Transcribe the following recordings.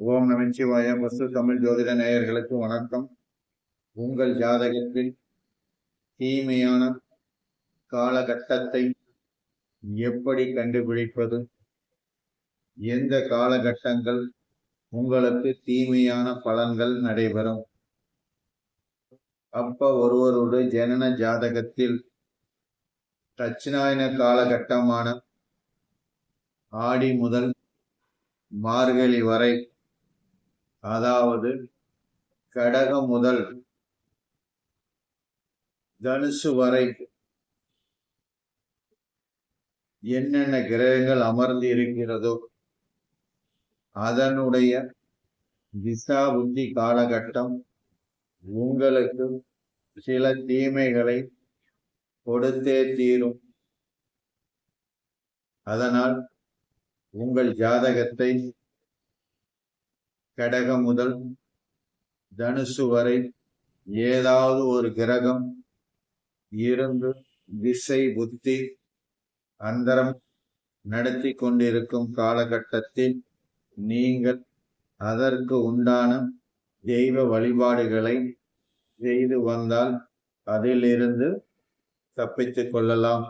ஓம் நமச்சிவாய. பசு தமிழ் ஜோதிட நேயர்களுக்கு வணக்கம். உங்கள் ஜாதகத்தில் தீமையான காலகட்டத்தை எப்படி கண்டுபிடிப்பது? எந்த காலகட்டங்கள் உங்களுக்கு தீமையான பலன்கள் நடைபெறும்? ஒருவருடைய ஜனன ஜாதகத்தில் தட்சிணாயன காலகட்டமான ஆடி முதல் மார்கழி வரை, அதாவது கடகம் முதல் தனுசு வரை என்னென்ன கிரகங்கள் அமர்ந்து இருக்கிறதோ அதனுடைய திசா புத்தி காலகட்டம் உங்களுக்கு சில தீமைகளை கொடுத்தே தீரும். அதனால் உங்கள் ஜாதகத்தை கடகம் முதல் தனுசு வரை ஏதாவது ஒரு கிரகம் இருந்து திசை புத்தி அந்தரம் நடத்தி கொண்டிருக்கும் காலகட்டத்தில் நீங்கள் அதற்கு உண்டான தெய்வ வழிபாடுகளை செய்து வந்தால் அதிலிருந்து தப்பித்துக் கொள்ளலாம்.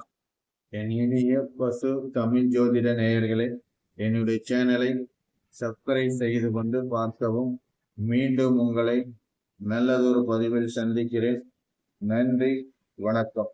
என் இனிய பசு தமிழ் ஜோதிட நேயர்களே, என்னுடைய சேனலை சப்ஸ்கிரைப் செய்து கொண்டு பார்க்கவும். மீண்டும் உங்களை நல்லதொரு பதிவில் சந்திக்கிறேன். நன்றி, வணக்கம்.